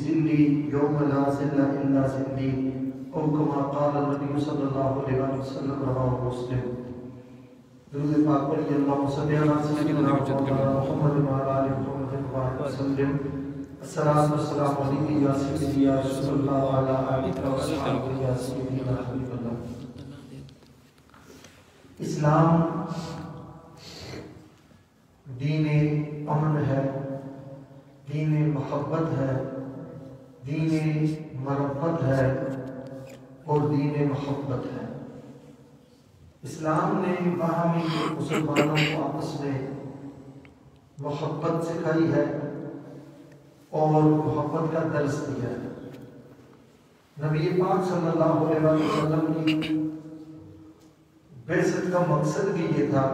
ظلی یوم لا ظل الا ظلی او کما قال النبی صلی اللہ علیہ وسلم رواه مسلم۔ درود پاک پڑھیے، اللہم صلی علی سیدنا محمد وعلی آل محمد وسلم۔ الصلاۃ والسلام علیک یا سیدی یا رسول اللہ وعلی آلہ وصحبہ یا سیدی یا حبیب اللہ۔ اسلام دین امن ہے، دین محبت ہے، دین مربت ہے اور دین محبت ہے۔ اسلام نے باہمی مسلمانوں کو آپس میں محبت سکھائی ہے اور محبت کا درس دیا ہے۔ نبی پاک صلی اللہ علیہ وسلم کی بعثت کا مقصد بھی یہ تھا۔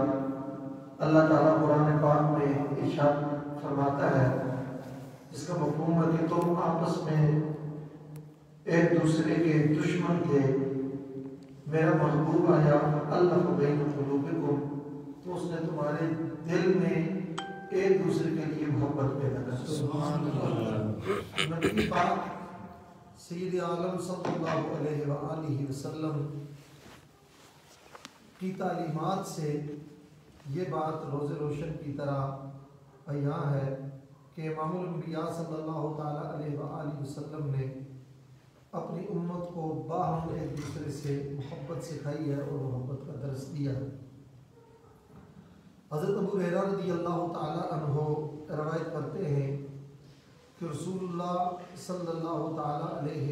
اللہ تعالیٰ قرآن پاک میں ارشاد فرماتا ہے، اس کا مفہوم ہے کہ تم آپس میں ایک دوسرے کے دشمن تھے، میرا محبوب آیا اللہ بین قلوبکم، تو اس نے تمہارے دل میں ایک دوسرے کے لیے محبت پیدا کر دی۔ سبحان اللہ۔ نبی پاک سید عالم صلی اللہ علیہ وآلہ وسلم کی تعلیمات سے یہ بات روز روشن کی طرح عیاں ہے کہ امام الانبیاء صلی اللہ تعالیٰ علیہ وآلہ وسلم نے اپنی امت کو باہم ایک دوسرے سے محبت سکھائی ہے اور محبت کا درس دیا ہے۔ حضرت ابو ہریرہ رضی اللہ تعالیٰ عنہ روایت کرتے ہیں کہ رسول اللہ صلی اللہ تعالیٰ علیہ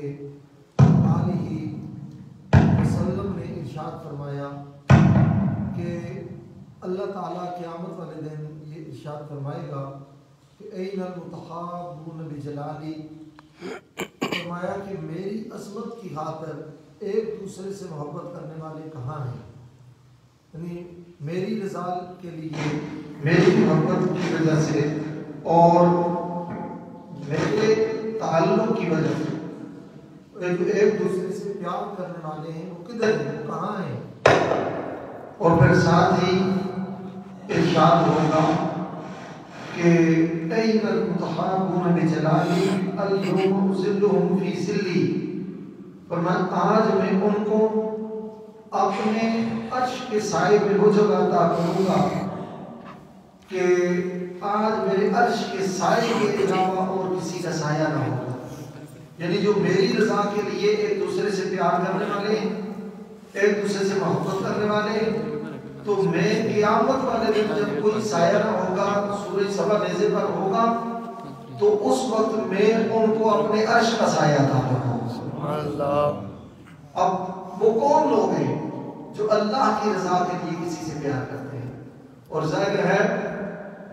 وآلہ وسلم نے ارشاد فرمایا کہ اللہ تعالیٰ قیامت والے دن یہ ارشاد فرمائے گا کہ این المتحابون بجلالی، فرمایا کہ میری عظمت کی خاطر ایک دوسرے سے محبت کرنے والے کہاں ہیں؟ یعنی میری رضا کے لیے، میری محبت کی وجہ سے اور میرے تعلق کی وجہ سے ایک دوسرے سے پیار کرنے والے ہیں، وہ کدھر ہیں، وہ کہاں ہیں؟ اور پھر ساتھ ہی ارشاد ہوگا کہ این المتحابون بجلالی اليوم اظلهم فی ظلی، فرمایا آج میں ان کو اپنے عرش کے سائے میں وہ جگہ عطا کروں گا کہ آج میرے عرش کے سائے کے علاوہ اور کسی کا سایہ نہ ہوگا۔ یعنی جو میری رضا کے لیے ایک دوسرے سے پیار کرنے والے ہیں، ایک دوسرے سے محبت کرنے والے ہیں، تو میں قیامت والے دن جب کوئی سایہ نہ ہوگا، سورج سبا نیزے پر ہوگا، تو اس وقت میں ان کو اپنے عرش کا سایہ عطا کروں۔ اب وہ کون لوگ ہیں جو اللہ کی رضا کے لیے کسی سے پیار کرتے ہیں؟ اور ظاہر ہے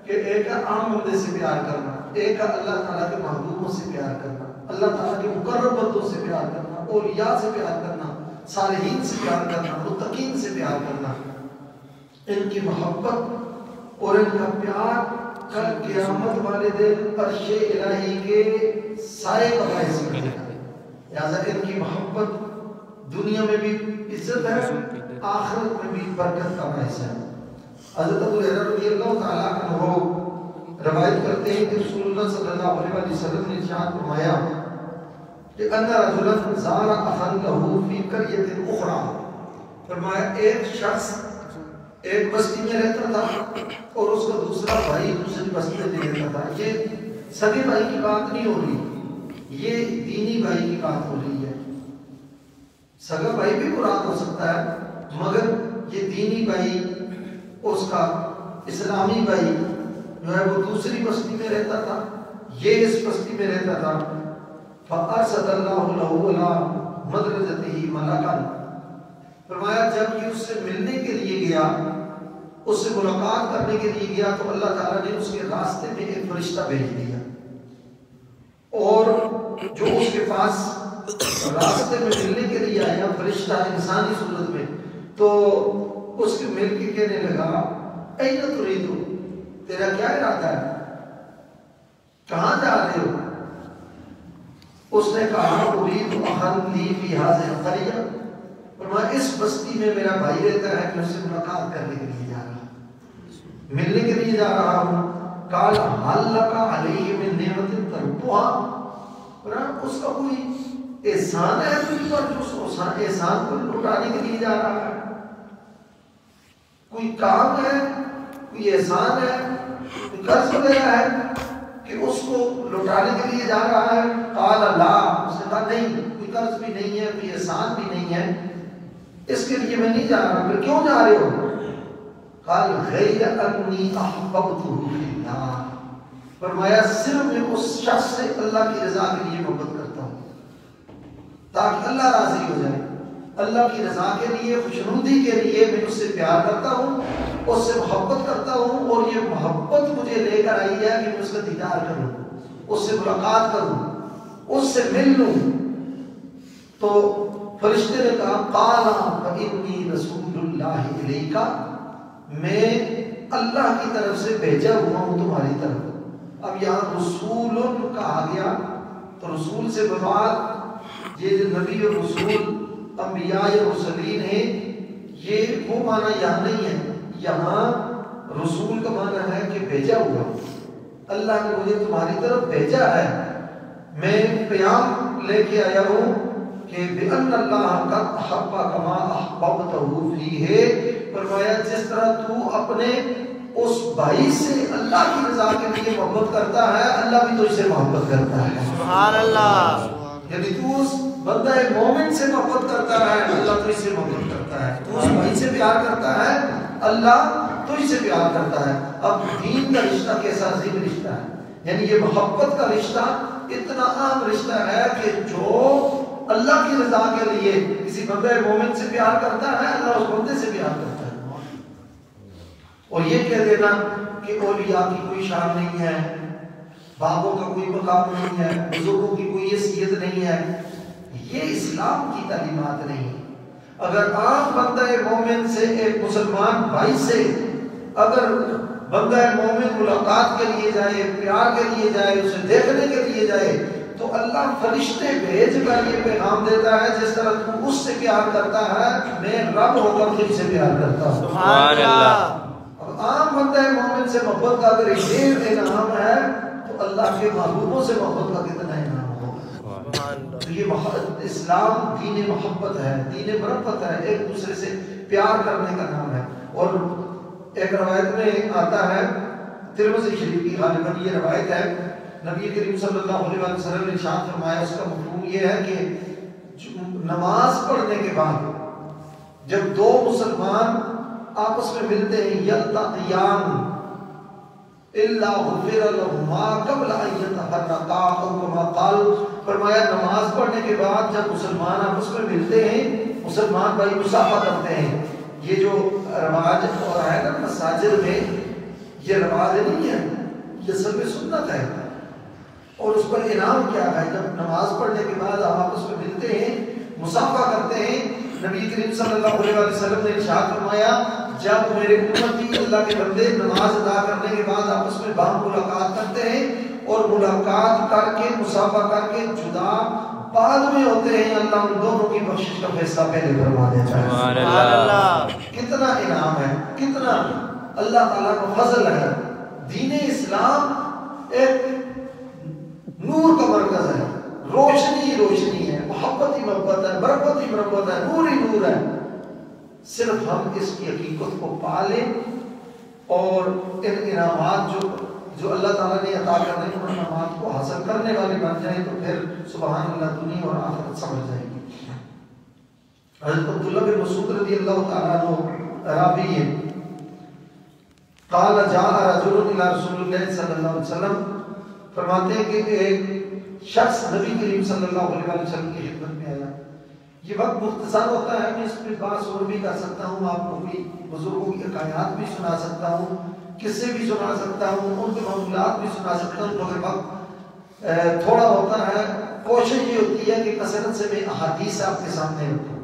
کہ ایک عام بندے سے پیار کرنا، ایک اللہ تعالیٰ کے محبوبوں سے پیار کرنا، اللہ تعالیٰ کے مقرب بندوں سے پیار کرنا، اولیاء سے پیار کرنا، صالحین سے پیار کرنا، متقین سے پیار کرنا، ان کی محبت اور ان کا پیار کل قیامت والے دن عرش الہی کے سائے کا باعث بنے گا۔ لہٰذا ان کی محبت دنیا میں بھی عزت ہے، آخرت میں بھی برکت کا باعث ہے۔ حضرت ابو ہریرہ رضی اللہ تعالیٰ عنہ روایت کرتے ہیں کہ رسول اللہ صلی اللہ علیہ وسلم نے ارشاد فرمایا کہ ان رجلا زار اخا له فی قریۃ اخری، فرمایا ایک شخص ایک بستی میں رہتا تھا اور اس کا دوسرا بھائی دوسری بستی میں رہتا تھا۔ یہ سگے بھائی کی بات نہیں ہو رہی، یہ دینی بھائی کی بات ہو رہی ہے۔ سگا بھائی بھی مراد ہو سکتا ہے، مگر یہ دینی بھائی، اس کا اسلامی بھائی جو ہے وہ دوسری بستی میں رہتا تھا، یہ اس بستی میں رہتا تھا۔ فَأَرْسَدَ اللَّهُ لَهُ عَلَىٰ مَدْرَجَتِهِ مَلَكًا، فرمایا جب یہ اس سے ملنے کے لیے گیا، اس سے ملاقات کرنے کے لیے گیا، تو اللہ تعالیٰ نے اس کے راستے میں ایک فرشتہ بھیج دیا، اور جو اس کے پاس راستے میں ملنے کے لیے آیا فرشتہ انسانی صورت میں، تو اس کے مل کے کہنے لگا اَيْنَ تُرِيدُ، تیرا کیا ارادہ ہے، کہاں جا رہے ہو؟ اس نے کہا اُرِيدُ أَخًا لِي فِي هَٰذِهِ الْقَرْيَةِ، فرمایا اس بستی میں میرا بھائی رہتا ہے، میں اس سے ملاقات کرنے کے لیے جا رہا ہوں، ملنے کے لیے جا رہا ہوں۔ قال هل لك عليه من نعمة تربها، اس کا کوئی احسان ہے تجھ پر جو اس احسان کو لوٹانے کے لیے جا رہا ہے؟ کوئی کام ہے، کوئی احسان ہے، کوئی قرض وغیرہ ہے کہ اس کو لوٹانے کے لیے جا رہا ہے؟ قال لا، اس نے کہا نہیں، کوئی قرض بھی نہیں ہے، کوئی احسان بھی نہیں ہے، اس کے لیے میں نہیں جا رہا۔ پھر کیوں جا رہے ہو؟ قال غیر انی احببته فی اللہ، فرمایا صرف میں اس شخص سے اللہ کی رضا کے لیے محبت کرتا ہوں تاکہ اللہ راضی ہو جائے، اللہ کی رضا کے لیے، خوشنودی کے لیے میں اس سے پیار کرتا ہوں، اس سے محبت کرتا ہوں، اور یہ محبت مجھے لے کر آئی ہے کہ میں اس کا دیدار کروں، اس سے ملاقات کروں، اس سے مل لوں۔ تو فرشتے نے کہا قال فإنی رسول اللہ الیک، میں اللہ کی طرف سے بھیجا ہوا ہوں تمہاری طرف۔ اب یہاں رسول کہا گیا تو رسول سے مراد یہ جو نبی اور رسول انبیاء یا مرسلین ہیں، یہ وہ معنی یہاں نہیں ہے۔ یہاں رسول کا معنی ہے کہ بھیجا ہوا، اللہ نے مجھے تمہاری طرف بھیجا ہے، میں پیام لے کے آیا ہوں کہ بِأَنَّ اللَّهَ قَدْ أَحَبَّ كَمَا أَحْبَبْتَهُ فِيهِ، فرمایا جس طرح تو اپنے اس بھائی سے اللہ کی رضا کے لیے محبت کرتا ہے، اللہ بھی تجھ سے محبت کرتا ہے۔ سبحان اللہ۔ یعنی تو اس بندہ مومن سے محبت کرتا ہے، اللہ تجھ سے محبت کرتا ہے، تو اس بھائی سے پیار کرتا ہے، اللہ تجھ سے پیار کرتا ہے۔ اب دین کا رشتہ کیسا عظیم رشتہ ہے، یعنی یہ محبت کا رشتہ اتنا عام رشتہ ہے کہ جو اللہ کی رضا کے لیے کسی بندہ مومن سے پیار کرتا ہے، اللہ اس بندے سے پیار کرتا ہے۔ اور یہ کہہ دینا کہ اولیاء کی کوئی شان نہیں ہے، بابوں کا کوئی مقام نہیں ہے، بزرگوں کی کوئی حیثیت نہیں ہے، یہ اسلام کی تعلیمات نہیں۔ اگر عام بندہ مومن سے، ایک مسلمان بھائی سے اگر بندہ مومن ملاقات کے لیے جائے، پیار کے لیے جائے، اسے دیکھنے کے لیے جائے، تو اللہ فرشتے بھیج کر یہ پیغام دیتا ہے جس طرح تو اس سے پیار کرتا ہے، میں رب ہو کر تجھ سے پیار کرتا ہوں۔ سبحان اللہ۔ اب عام بندہ مومن سے محبت کا اگر یہ انعام ہے تو اللہ کے محبوبوں سے محبت کا کتنا انعام ہوگا۔ تو یہ اسلام دین محبت ہے، دین مربت ہے، ایک دوسرے سے پیار کرنے کا نام ہے۔ اور ایک روایت میں آتا ہے، ترمذی شریف کی غالباً یہ روایت ہے، نبی کریم صلی اللہ علیہ وسلم نے ارشاد فرمایا، اس کا مفہوم یہ ہے کہ نماز پڑھنے کے بعد جب دو مسلمان آپس میں ملتے ہیں، یلتقیان الا غفر لهما قبل ان يتفرقا، او کما قال، فرمایا نماز پڑھنے کے بعد جب مسلمان آپس میں ملتے ہیں، مسلمان بھائی مصافحہ کرتے ہیں۔ یہ جو رواج اور ہے نا مساجد میں، یہ رواج نہیں ہے، یہ اصل میں سنت ہے۔ اور اس پر انعام کیا ہے، جب نماز پڑھنے کے بعد آپ آپس میں ملتے ہیں، مصافحہ کرتے ہیں، نبی کریم صلی اللہ علیہ وسلم نے ارشاد فرمایا، جب میرے امتی اللہ کے بندے نماز ادا کرنے کے بعد آپس میں باہم ملاقات کرتے ہیں اور ملاقات کر کے مصافحہ کر کے جدا بعد میں ہوتے ہیں، اللہ ان دونوں کی بخشش کا فیصلہ پہلے فرما دیتا ہے۔ سبحان اللہ۔ کتنا انعام ہے، کتنا اللہ تعالیٰ کا فضل ہے۔ دین اسلام ایک نور کا مرکز ہے، روشنی ہی روشنی ہے، محبت ہی محبت ہے، برکت ہی برکت ہے، نور ہی نور ہے۔ صرف ہم اس کی حقیقت کو پالیں اور ان انعامات جو اللہ تعالیٰ نے عطا کرنے ان انعامات کو حاصل کرنے والے بن جائیں تو پھر سبحان اللہ دنیا اور آخرت سمجھ جائے گی۔ حضرت عبداللہ بن مسعود رضی اللہ تعالیٰ عنہ راوی ہے، قال جاء رجل الى رسول اللہ صلی اللہ علیہ وسلم، فرماتے ہیں کہ ایک شخص نبی کریم صلی اللہ علیہ وسلم کی خدمت میں آیا۔ یہ وقت مختصر ہوتا ہے، میں اس پہ بات اور بھی کر سکتا ہوں، آپ کو بھی بزرگوں کی حکایات بھی سنا سکتا ہوں، قصے بھی سنا سکتا ہوں، ان کے معاملات بھی سنا سکتا ہوں، مگر وقت تھوڑا ہوتا ہے۔ کوشش یہ ہوتی ہے کہ کثرت سے میں احادیث آپ کے سامنے رکھوں،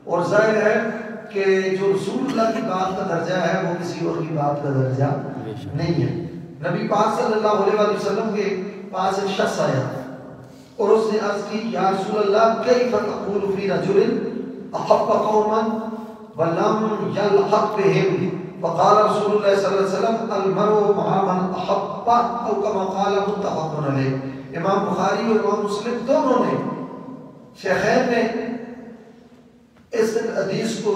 اور ظاہر ہے کہ جو رسول اللہ کی بات کا درجہ ہے وہ کسی اور کی بات کا درجہ نہیں ہے۔ نبی پاک صلی اللہ علیہ وسلم کے پاس ایک شخص آیا اور اس نے عرض کی، یا رسول اللہ کیف تقول فی رجل احب قوما ولم یلحق بهم، فقال رسول اللہ صلی اللہ علیہ وسلم المرء مع من احب، او کما قال متفق علیہ۔ امام بخاری اور امام مسلم دونوں نے شیخین نے اس حدیث کو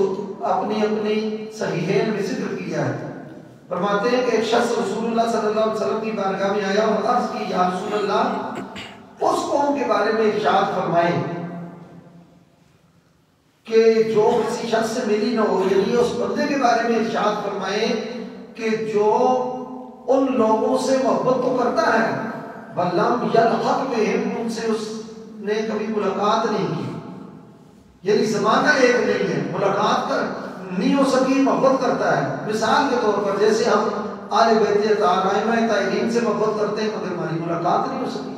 اپنی اپنی صحیحین میں ذکر کیا ہے۔ فرماتے ہیں کہ ایک شخص رسول اللہ صلی اللہ علیہ وسلم کی بارگاہ میں آیا اور عرض کی یا رسول اللہ اس قوم کے بارے میں ارشاد فرمائیں کہ جو کسی شخص سے ملی نہ ہو، یعنی اس بندے کے بارے میں ارشاد فرمائیں کہ جو ان لوگوں سے محبت تو کرتا ہے بلّم یلحق بہم، ان سے اس نے کبھی ملاقات نہیں کی، یعنی زمانہ ایک نہیں ہے، ملاقات نہیں ہو سکی، محبت کرتا ہے۔ مثال کے طور پر جیسے ہم آل بیت ائمہ طاہرین سے محبت کرتے ہیں مگر ہماری ملاقات نہیں ہو سکی،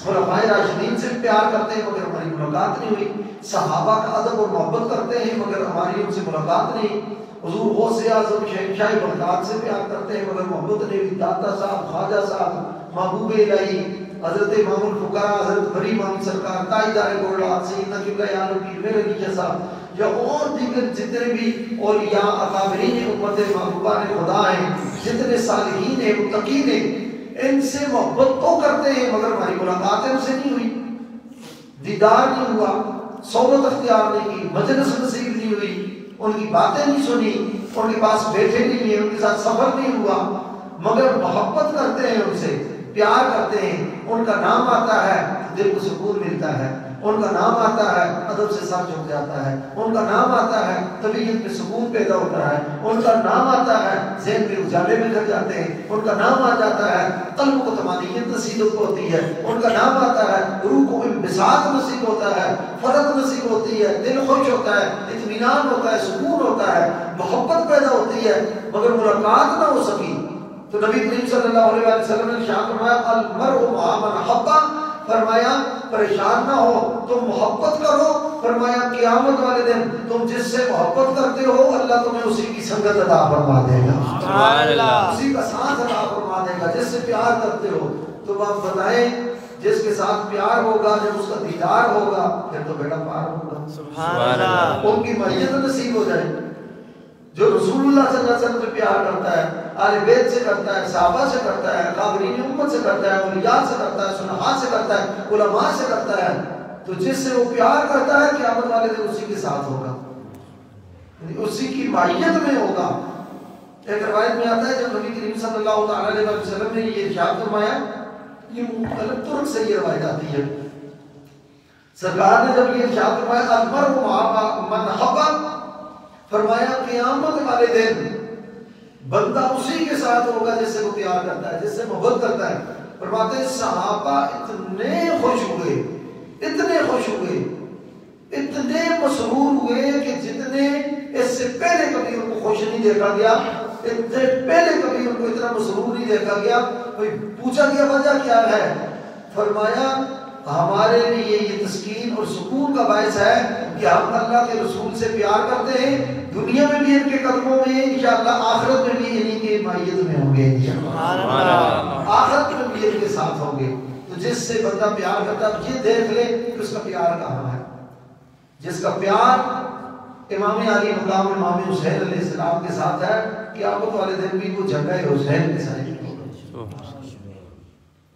خلفائے راشدین سے پیار کرتے ہیں مگر ہماری ملاقات نہیں ہوئی، صحابہ کا ادب اور محبت کرتے ہیں مگر ہماری ان سے ملاقات نہیں، حضور غوث اعظم شہنشاہ بغداد سے پیار کرتے ہیں مگر محبت نہیں ہوئی، داتا صاحب، خواجہ صاحب، محبوب الہی حضرت امام الفقراء حضرت بری امام سرکار تاجدار گولڈا سیدنا قبلہ عالم پیر میرے علی صاحب یا اور دیگر جتنے بھی اولیاء اکابرین امت محبوبہ نے خدا ہیں، جتنے صالحین ہیں متقین ہیں، ان سے محبت تو کرتے ہیں مگر ہماری ملاقات ان سے نہیں ہوئی، دیدار نہیں ہوا، صحبت اختیار نہیں کی، مجلس نصیب نہیں ہوئی، ان کی باتیں نہیں سنی، ان کے پاس بیٹھے نہیں ہیں، ان کے ساتھ سفر نہیں ہوا، مگر محبت کرتے ہیں، ان سے پیار کرتے ہیں، ان کا نام آتا ہے دل کو سکون ملتا ہے، ان کا نام آتا ہے ادب سے سر جھک جاتا ہے، ان کا نام آتا ہے طبیعت میں سکون پیدا ہوتا ہے، ان کا نام آتا ہے ذہن میں اجالے بکھر جاتے ہیں، ان کا نام آ جاتا ہے قلب کو طمانینت نصیب ہوتی ہے، ان کا نام آتا ہے روح کو انبساط نصیب ہوتا ہے، فرحت نصیب ہوتی ہے، دل خوش ہوتا ہے، اطمینان ہوتا ہے، سکون ہوتا ہے، محبت پیدا ہوتی ہے، مگر ملاقات نہ ہو سکی تو نبی کریم صلی اللہ علیہ وسلم نے ارشاد فرمایا المرء مع من احب، فرمایا پریشان نہ ہو، تم محبت کرو، فرمایا قیامت والے دن تم جس سے محبت کرتے ہو اللہ تمہیں اسی کی سنگت عطا فرما دے گا، سبحان اللہ، اسی کا ساتھ عطا فرما دے گا جس سے پیار کرتے ہو۔ تو آپ بتائیں جس کے ساتھ پیار ہوگا جب اس کا دیدار ہوگا پھر تو بیٹا پار ہوگا، سبحان اللہ، ان کی معیت نصیب ہو جائے۔ جو رسول اللہ صلی اللہ علیہ وسلم سے پیار کرتا ہے، آل بیت سے کرتا ہے، صحابہ سے کرتا ہے، اکابرین امت سے کرتا ہے، اولیاء سے کرتا ہے، صلحاء سے کرتا ہے، علماء سے کرتا ہے، تو جس سے وہ پیار کرتا ہے قیامت والے دن اسی کے ساتھ ہوگا، اسی کی معیت میں ہوگا۔ ایک روایت میں آتا ہے جب نبی کریم صلی اللہ علیہ وسلم نے یہ ارشاد فرمایا، یہ مختلف طرق سے یہ روایت آتی ہے، سرکار نے جب یہ ارشاد فرمایا المرء مع من احب، فرمایا قیامت والے دن بندہ اسی کے ساتھ ہوگا جس سے وہ پیار کرتا ہے، جس سے محبت کرتا ہے۔ فرماتے ہیں صحابہ اتنے خوش ہوئے، اتنے خوش ہوئے، اتنے مسرور ہوئے کہ جتنے اس سے پہلے کبھی ان کو خوش نہیں دیکھا گیا، اتنے پہلے کبھی ان کو اتنا مسرور نہیں دیکھا گیا۔ کوئی پوچھا گیا وجہ کیا ہے، فرمایا ہمارے لیے یہ تسکین اور سکون کا باعث ہے کہ ہم اللہ کے رسول سے پیار کرتے ہیں، دنیا میں بھی ان کے قدموں میں انشاءاللہ، آخرت میں بھی انہی کے مائیت میں ہوں گے انشاءاللہ، آخرت میں بھی ان کے ساتھ ہوں گے۔ تو جس سے بندہ پیار کرتا ہے یہ دیکھ لے کہ اس کا پیار کہاں ہے، جس کا پیار امام علی مقام امام حسین علیہ السلام کے ساتھ ہے قیامت والے دن بھی وہ جھنڈا حسین کے ساتھ ہوگا۔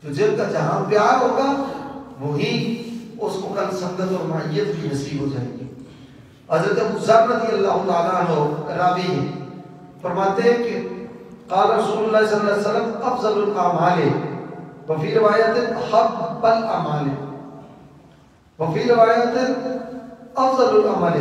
تو جن کا جہاں پیار ہوگا وہی اس کو کل سنگت اور معیت بھی نصیب ہو جائے گی۔ حضرت ابو ذر رضی اللہ تعالیٰ عنہ راوی ہیں، فرماتے ہیں کہ قال رسول اللہ صلی اللہ علیہ وسلم افضل الاعمال وفی روایت احب الاعمال وفی روایت افضل الاعمال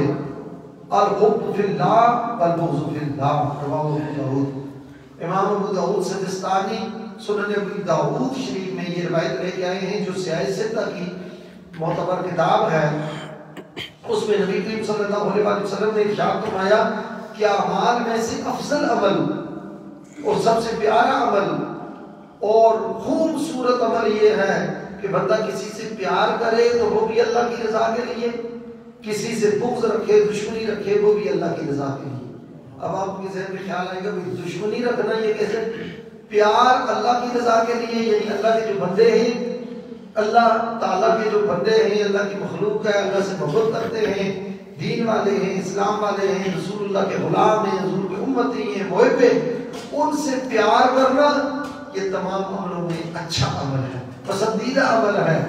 الحب فی اللہ والبغض فی اللہ، رواه ابو داؤد۔ امام ابو داؤد سجستانی سنن ابو داؤد شریف میں یہ روایت لے کے آئے ہیں جو سیاہ ستہ کی معتبر کتاب ہے، اس میں نبی کریم صلی اللہ علیہ وسلم نے ارشاد فرمایا کہ اعمال میں سے افضل عمل اور سب سے پیارا عمل اور خوبصورت عمل یہ ہے کہ بندہ کسی سے پیار کرے تو وہ بھی اللہ کی رضا کے لیے، کسی سے بغض رکھے، دشمنی رکھے، وہ بھی اللہ کی رضا کے لیے۔ اب آپ کے ذہن میں خیال آئے گا دشمنی رکھنا یہ کیسے؟ پیار اللہ کی رضا کے لیے، یعنی اللہ کے جو بندے ہیں، اللہ تعالیٰ کے جو بندے ہیں، اللہ کی مخلوق ہے، اللہ سے محبت کرتے ہیں، دین والے ہیں، اسلام والے ہیں، رسول اللہ کے غلام ہیں، حضور کے امتی ہیں، محب ہیں، ان سے پیار کرنا یہ تمام عملوں میں اچھا عمل ہے۔ پسندیدہ عمل ہے،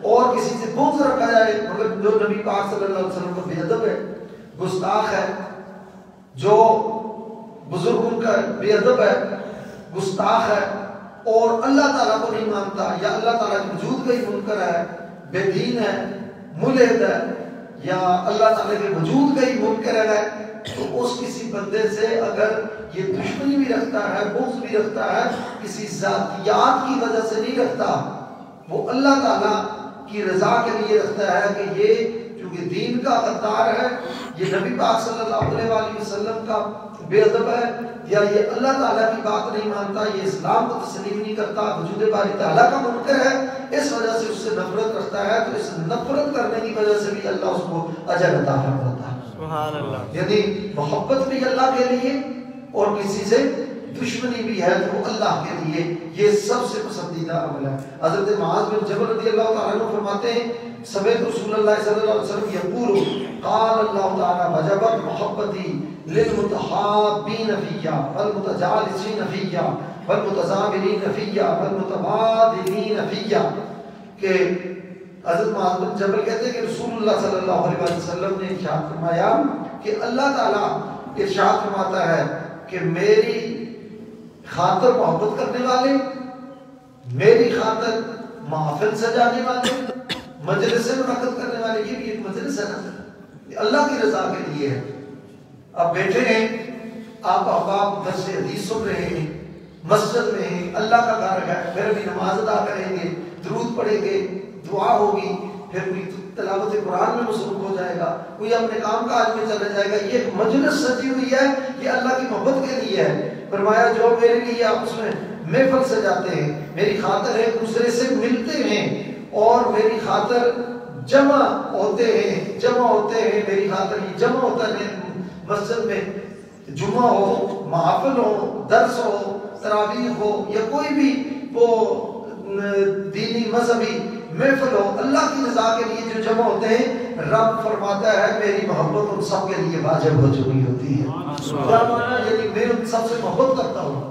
اور کسی سے بغض رکھا جائے مگر جو نبی پاک صلی اللہ علیہ وسلم کا بے ادب ہے، گستاخ ہے، جو بزرگوں کا بے ادب ہے، گستاخ ہے، اور اللہ تعالیٰ کو نہیں مانتا یا اللہ تعالیٰ کے وجود کا ہی منکر ہے، بے دین ہے، ملحد ہے، یا اللہ تعالیٰ کے وجود کا ہی منکر ہے، تو اس کسی بندے سے اگر یہ دشمنی بھی رکھتا ہے، بغض بھی رکھتا ہے، کسی ذاتیات کی وجہ سے نہیں رکھتا، وہ اللہ تعالیٰ کی رضا کے لیے رکھتا ہے کہ یہ چونکہ دین کا غدار ہے، یہ نبی پاک صلی اللہ علیہ وآلہ وسلم کا بے ادب ہے، یا یہ اللہ تعالیٰ کی بات نہیں مانتا، یہ اسلام کو تسلیم نہیں کرتا، وجود باری تعالیٰ کا منکر ہے، اس وجہ سے اس سے نفرت رکھتا ہے، تو اس نفرت کرنے کی وجہ سے بھی اللہ اس کو اجر عطا فرماتا ہے۔ سبحان اللہ۔ یعنی محبت بھی اللہ کے لیے اور کسی سے دشمنی بھی ہے تو اللہ کے لیے، یہ سب سے پسندیدہ عمل ہے۔ حضرت معاذ بن جبل رضی اللہ تعالیٰ عنہ فرماتے ہیں سمعت رسول اللہ صلی اللہ علیہ وسلم یقول قال اللہ تعالیٰ وجبت محبتی للمتحابین فیہ والمتجالسین فیہ والمتزامرین فیہ والمتبادلین فیہ، کہ حضرت معاذ بن جبل کہتے ہیں کہ رسول اللہ صلی اللہ علیہ وسلم نے ارشاد فرمایا کہ اللہ تعالیٰ ارشاد فرماتا ہے کہ میری خاطر محبت کرنے والے، میری خاطر محفل سجانے والے، مجلس منعقد کرنے والے، یہ بھی ایک مجلس ہے نا، یہ اللہ کی رضا کے لیے ہے۔ اب بیٹھے ہیں آپ احباب درس حدیث سن رہے ہیں، مسجد میں ہیں، اللہ کا گھر ہے، پھر ابھی نماز ادا کریں گے، درود پڑھیں گے، دعا ہوگی، پھر کوئی تلاوت قرآن میں مصروف ہو جائے گا، کوئی اپنے کام کاج میں چلا جائے گا، یہ مجلس سجی ہوئی ہے، یہ اللہ کی محبت کے لیے ہے۔ فرمایا جو میرے لیے آپس میں محفل سجاتے ہیں، میری خاطر ایک دوسرے سے ملتے ہیں اور میری خاطر جمع ہوتے ہیں، میری خاطر یہ جمع ہوتا ہے مسجد میں، جمعہ ہو، محافل ہو، درس ہو، تراویح ہو، یا کوئی بھی وہ دینی مذہبی محفل ہو، اللہ کی رضا کے لیے جو جمع ہوتے ہیں، رب فرماتا ہے میری محبت ان سب کے لیے واجب ہو چکی ہوتی ہے۔ یعنی میں ان سب سے محبت کرتا ہوں،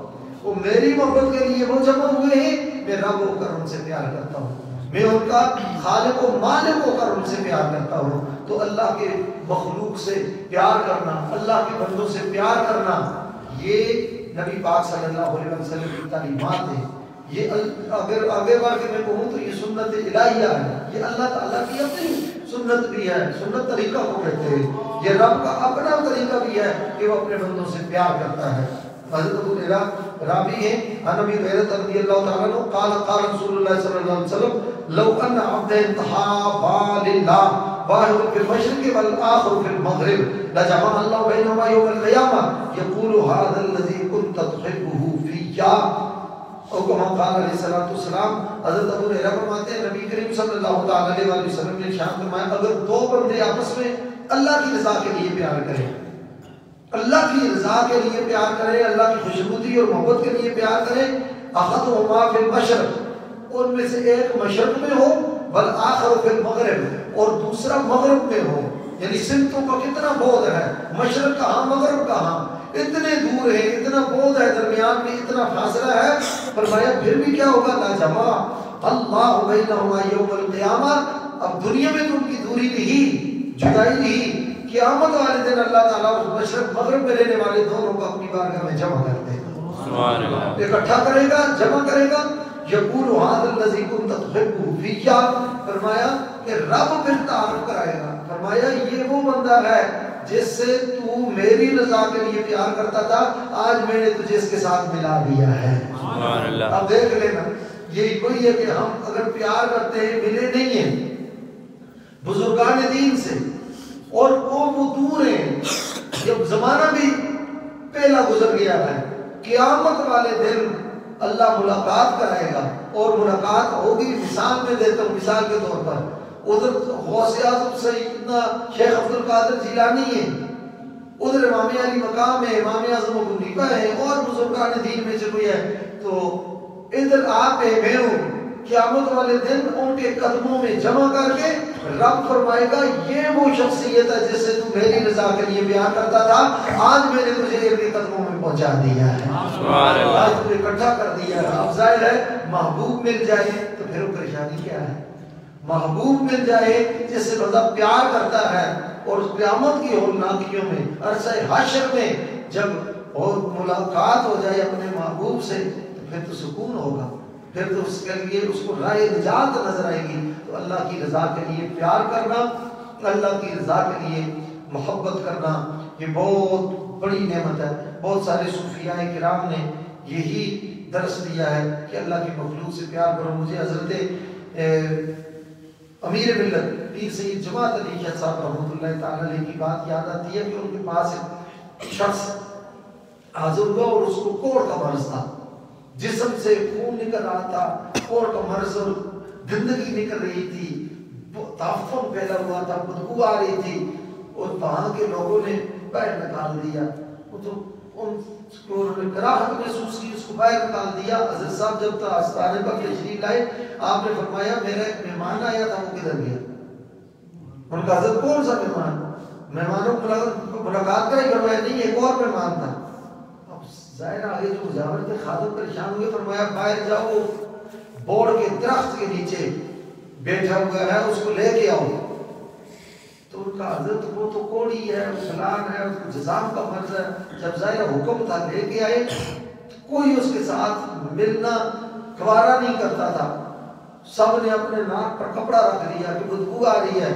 وہ میری محبت کے لیے وہ جمع ہوئے ہیں، میں رب ہو کر ان سے پیار کرتا ہوں، میں ان کا خالق و مالک ہو کر ان سے پیار کرتا ہوں۔ تو اللہ کے مخلوق سے پیار کرنا، اللہ کے بندوں سے پیار کرنا، یہ نبی پاک صلی اللہ علیہ وسلم کی تعلیمات ہیں۔ یہ اگر آگے بڑھ کے میں کہوں تو یہ سنت الہیہ ہے، یہ اللہ تعالیٰ کی اپنی سنت بھی ہے، سنت طریقہ کو کہتے ہیں، یہ رب کا اپنا طریقہ بھی ہے کہ وہ اپنے بندوں سے پیار کرتا ہے۔ حضرت ابو ہریرہ راوی ہیں، عن ابی ہریرہ رضی اللہ تعالیٰ عنہ قال قال رسول اللہ صلی اللہ علیہ وسلم لو ان عبدا تحابا للہ واحد فی المشرق والآخر فی المغرب لجمع اللہ بینہما یوم القیامہ یقول ھذا الذی کنت تحبہ فیہ، اور کما قال علیہ الصلوۃ والسلام۔ حضرت ابو ہریرہ فرماتے ہیں نبی کریم صلی اللہ تعالی علیہ وسلم نے ارشاد فرمایا اگر دو بندے آپس میں اللہ کی رضا کے لیے پیار کریں، اللہ کی رضا کے لیے پیار کریں، اللہ کی خوشنودی اور محبت کے لیے پیار کریں، احدہما فی المشرق، ان میں سے ایک مشرق میں ہو، والآخر فی المغرب، اور دوسرا مغرب میں ہو، یعنی سمتوں کا کتنا بعد ہے، مشرق کہاں مغرب کہاں، اتنے دور ہے، اتنا بعد ہے، درمیان میں اتنا فاصلہ ہے۔ فرمایا پھر بھی کیا ہوگا، لا جمع اللہ بینہما یوم القیامہ، اب دنیا میں تو ان کی دوری نہیں، جدائی نہیں، قیامت والے دن اللہ تعالیٰ اس مشرق مغرب میں رہنے والے دونوں کو اپنی بارگاہ میں جمع کر دے گا، اکٹھا کرے گا، جمع کرے گا۔ یقول ھذا الذی کنت تحبہ فیہ، فرمایا کہ رب پھر تعارف کرائے گا، فرمایا یہ وہ بندہ ہے جس سے تو میری رضا کے لیے پیار کرتا تھا، آج میں نے تجھے اس کے ساتھ ملا دیا ہے۔ اب دیکھ لینا، یہی کوئی ہے کہ ہم اگر پیار کرتے ہیں ملے نہیں ہیں بزرگان دین سے، اور وہ دور ہیں، جب زمانہ بھی پہلا گزر گیا ہے، قیامت والے دن اللہ ملاقات کرائے گا، اور ملاقات ہوگی، مثال میں دیتا ہوں، مثال کے طور پر ادھر غوث اعظم سیدنا شیخ عبد القادر جیلانی ہے، ادھر امام علی مقام ہے، امام اعظم ابو حنیفہ ہے، اور بزرگان دین میں سے کوئی ہے، تو ادھر آپ ہے، میں ہوں، قیامت والے دن ان کے قدموں میں جمع کر کے رب فرمائے گا یہ وہ شخصیت ہے جس سے تو میری رضا کے لیے بیان کرتا تھا، آج میں نے تجھے ان کے قدموں میں پہنچا دیا ہے، آج تجھے اکٹھا کر دیا ہے۔ اب ظاہر ہے محبوب مل جائے تو پھر وہ پریشانی کیا ہے؟ محبوب مل جائے جس سے بندہ پیار کرتا ہے، اور قیامت کی ہولناکیوں میں عرصہ حشر میں جب اور ملاقات ہو جائے اپنے محبوب سے تو پھر تو سکون ہوگا، پھر تو اس کے لیے اس کو راہ نجات نظر آئے گی۔ تو اللہ کی رضا کے لیے پیار کرنا، اللہ کی رضا کے لیے محبت کرنا، یہ بہت بڑی نعمت ہے۔ بہت سارے صوفیاء کرام نے یہی درس دیا ہے کہ اللہ کی مخلوق سے پیار کرو۔ مجھے حضرت امیر ملت پیر سید جماعت علی شاہ صاحب رحمۃ اللہ تعالی علیہ کی بات یاد آتی ہے کہ ان کے پاس ایک شخص حاضر ہوا اور اس کو کوڑ کا مرض تھا، جسم سے خون نکل رہا تھا، کوڑ کا مرض، اور گندگی نکل رہی تھی، تعفن پھیلا ہوا تھا، بدبو آ رہی تھی، اور وہاں کے لوگوں نے باہر نکال دیا۔ وہ تو ان کو انہوں نے کراہت محسوس کی، اس کو باہر نکال دیا۔ حضرت صاحب جب تک آستانے پر تشریف لائے، آپ نے فرمایا میرا ایک مہمان آیا تھا، وہ کدھر گیا؟ ان کا حضرت کون سا مہمان؟ مہمانوں کو ملاقات کرائی؟ فرمایا نہیں، ایک اور مہمان تھا۔ اب ظاہر آگے جو مجاور تھے خادم پریشان ہوئے، فرمایا باہر جاؤ، بوڑ کے درخت کے نیچے بیٹھا ہوا ہے، اس کو لے کے آؤ۔ تو ان کا حضرت وہ تو کوڑی ہے، فلان ہے، اس کو جزام کا مرض ہے۔ جب ظاہر حکم تھا لے کے آئے، کوئی اس کے ساتھ ملنا گوارا نہیں کرتا تھا، سب نے اپنے ناک پر کپڑا رکھ دیا کہ بدبو آ رہی ہے۔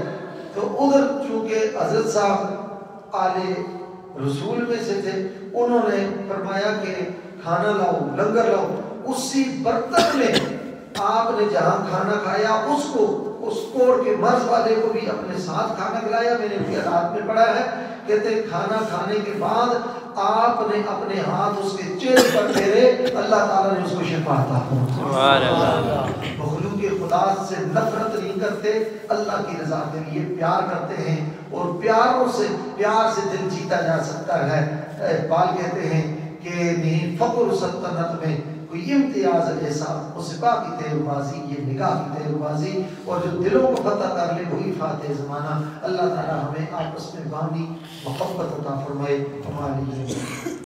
تو ادھر چونکہ حضرت صاحب آلے رسول میں سے تھے، انہوں نے فرمایا کہ کھانا لاؤ، لنگر لاؤ۔ اسی برتن میں آپ نے جہاں کھانا کھایا اس کو، اس کوڑ کے مرض والے کو بھی اپنے ساتھ کھانا کھلایا۔ میں نے بھی ہاتھ میں پڑھا ہے، کہتے کھانا کھانے کے بعد آپ نے اپنے ہاتھ اس کے چہرے پر پھیرے، اللہ تعالیٰ نے اس کو شفا عطا فرمائی۔ مخلوق خدا سے نفرت نہیں کرتے، اللہ کی رضا کے لیے پیار کرتے ہیں، اور پیار سے دل جیتا جا سکتا ہے۔ اقبال کہتے ہیں کہ نہیں فخر سلطنت میں کوئی امتیاز ایسا، اس باقی تیر بازی یہ نگاہ کی تیر بازی، اور جو دلوں کو فتح کر لے وہی فاتح زمانہ۔ اللہ تعالیٰ ہمیں آپس میں باندھی محبت عطا فرمائے۔ ہماری